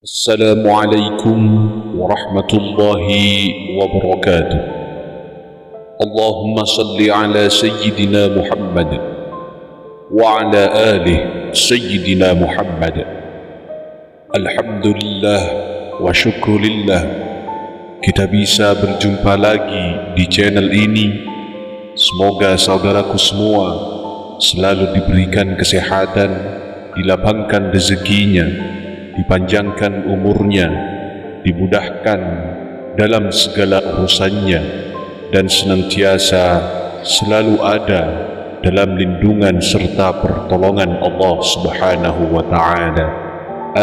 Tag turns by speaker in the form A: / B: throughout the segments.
A: Assalamualaikum warahmatullahi wabarakatuh. Allahumma salli ala Sayyidina Muhammad wa ala alih Sayyidina Muhammad. Alhamdulillah wa syukrulillah, kita bisa berjumpa lagi di channel ini. Semoga saudaraku semua selalu diberikan kesehatan, dilapangkan rezekinya, dipanjangkan umurnya, dimudahkan dalam segala urusannya, dan senantiasa selalu ada dalam lindungan serta pertolongan Allah Subhanahu wa Ta'ala.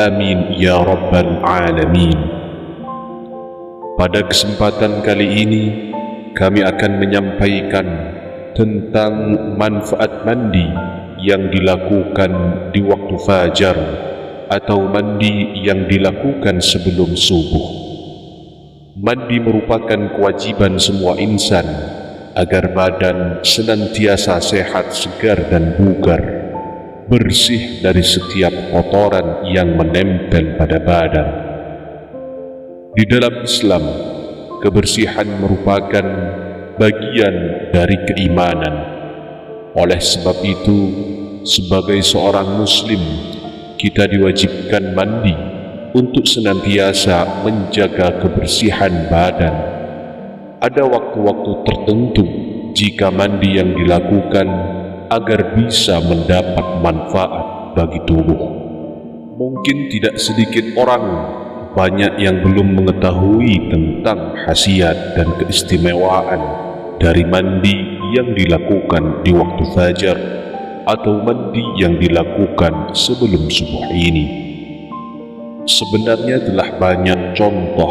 A: Amin ya Rabbal Alamin. Pada kesempatan kali ini kami akan menyampaikan tentang manfaat mandi yang dilakukan di waktu fajar atau mandi yang dilakukan sebelum subuh. Mandi merupakan kewajiban semua insan agar badan senantiasa sehat, segar dan bugar, bersih dari setiap kotoran yang menempel pada badan. Di dalam Islam, kebersihan merupakan bagian dari keimanan. Oleh sebab itu, sebagai seorang muslim, kita diwajibkan mandi untuk senantiasa menjaga kebersihan badan. Ada waktu-waktu tertentu jika mandi yang dilakukan agar bisa mendapat manfaat bagi tubuh. Mungkin tidak sedikit orang banyak yang belum mengetahui tentang khasiat dan keistimewaan dari mandi yang dilakukan di waktu fajar atau mandi yang dilakukan sebelum subuh ini. Sebenarnya telah banyak contoh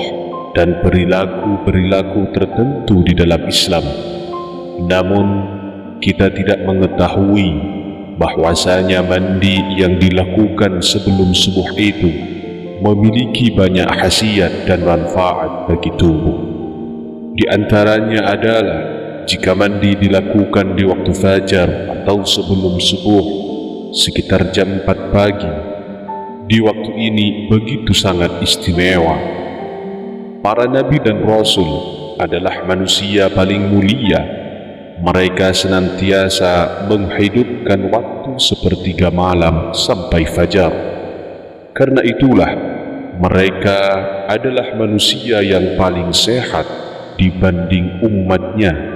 A: dan perilaku-perilaku tertentu di dalam Islam, namun kita tidak mengetahui bahwasanya mandi yang dilakukan sebelum subuh itu memiliki banyak khasiat dan manfaat bagi tubuh. Di antaranya adalah jika mandi dilakukan di waktu fajar atau sebelum subuh sekitar jam 4 pagi, di waktu ini begitu sangat istimewa. Para nabi dan rasul adalah manusia paling mulia. Mereka senantiasa menghidupkan waktu sepertiga malam sampai fajar. Karena itulah mereka adalah manusia yang paling sehat dibanding umatnya.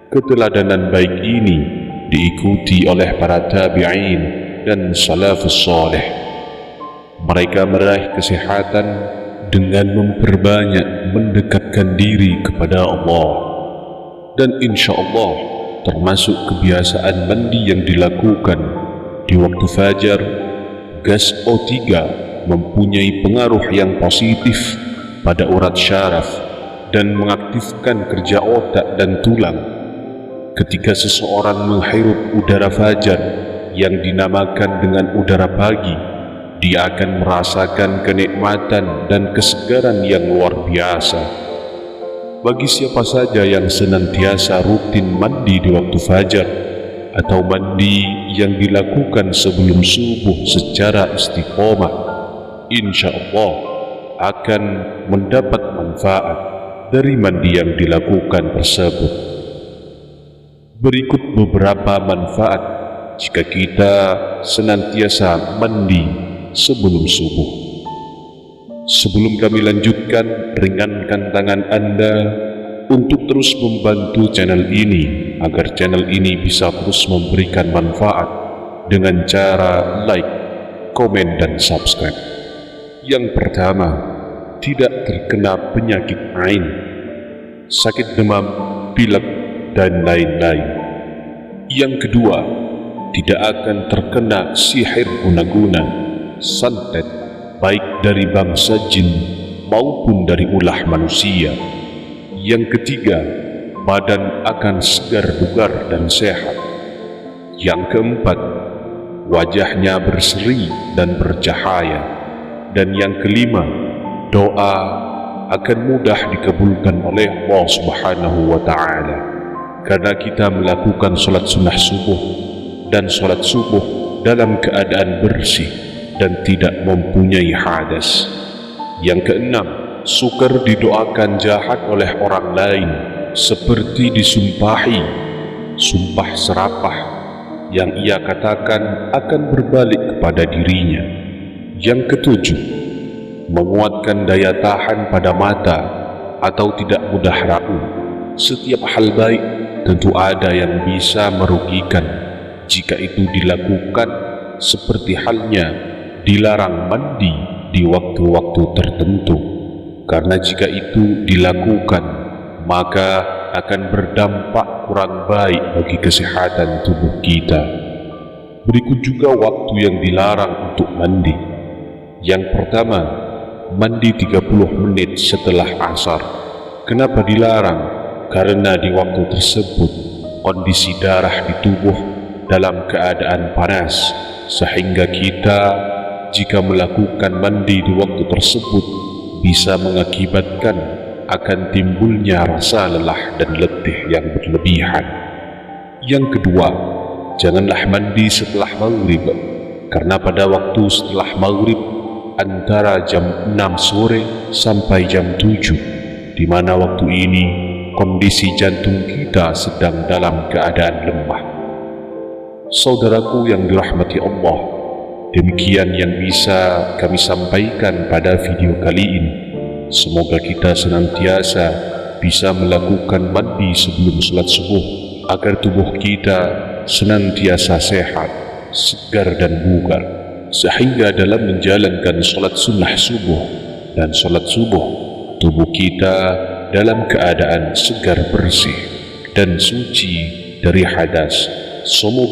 A: Keteladanan baik ini diikuti oleh para tabi'in dan salafus salih. Mereka meraih kesehatan dengan memperbanyak mendekatkan diri kepada Allah. Dan insya Allah termasuk kebiasaan mandi yang dilakukan di waktu fajar, gas O3 mempunyai pengaruh yang positif pada urat syaraf dan mengaktifkan kerja otak dan tulang. Ketika seseorang menghirup udara fajar yang dinamakan dengan udara pagi, dia akan merasakan kenikmatan dan kesegaran yang luar biasa. Bagi siapa saja yang senantiasa rutin mandi di waktu fajar atau mandi yang dilakukan sebelum subuh secara istiqomah, insya Allah akan mendapat manfaat dari mandi yang dilakukan tersebut. Berikut beberapa manfaat jika kita senantiasa mandi sebelum subuh. Sebelum kami lanjutkan, ringankan tangan Anda untuk terus membantu channel ini agar channel ini bisa terus memberikan manfaat dengan cara like, komen dan subscribe. Yang pertama, tidak terkena penyakit ain, sakit demam, pilek dan lain-lain. Yang kedua, tidak akan terkena sihir guna-guna, santet, baik dari bangsa jin maupun dari ulah manusia. Yang ketiga, badan akan segar bugar dan sehat. Yang keempat, wajahnya berseri dan bercahaya. Dan yang kelima, doa akan mudah dikabulkan oleh Allah Subhanahu wa Ta'ala, karena kita melakukan sholat sunnah subuh dan sholat subuh dalam keadaan bersih dan tidak mempunyai hadas. Yang keenam, sukar didoakan jahat oleh orang lain seperti disumpahi, sumpah serapah yang ia katakan akan berbalik kepada dirinya. Yang ketujuh, menguatkan daya tahan pada mata atau tidak mudah ragu. Setiap hal baik tentu ada yang bisa merugikan jika itu dilakukan, seperti halnya dilarang mandi di waktu-waktu tertentu, karena jika itu dilakukan maka akan berdampak kurang baik bagi kesehatan tubuh kita. Berikut juga waktu yang dilarang untuk mandi. Yang pertama, mandi 30 menit setelah asar. Kenapa dilarang? Karena di waktu tersebut kondisi darah di tubuh dalam keadaan panas, sehingga kita jika melakukan mandi di waktu tersebut bisa mengakibatkan akan timbulnya rasa lelah dan letih yang berlebihan. Yang kedua, janganlah mandi setelah maghrib, karena pada waktu setelah maghrib antara jam 6 sore sampai jam 7, di mana waktu ini kondisi jantung kita sedang dalam keadaan lemah. Saudaraku yang dirahmati Allah, demikian yang bisa kami sampaikan pada video kali ini. Semoga kita senantiasa bisa melakukan mandi sebelum salat subuh agar tubuh kita senantiasa sehat, segar dan bugar, sehingga dalam menjalankan salat sunnah subuh dan salat subuh, tubuh kita dalam keadaan segar bersih dan suci dari hadas. Semoga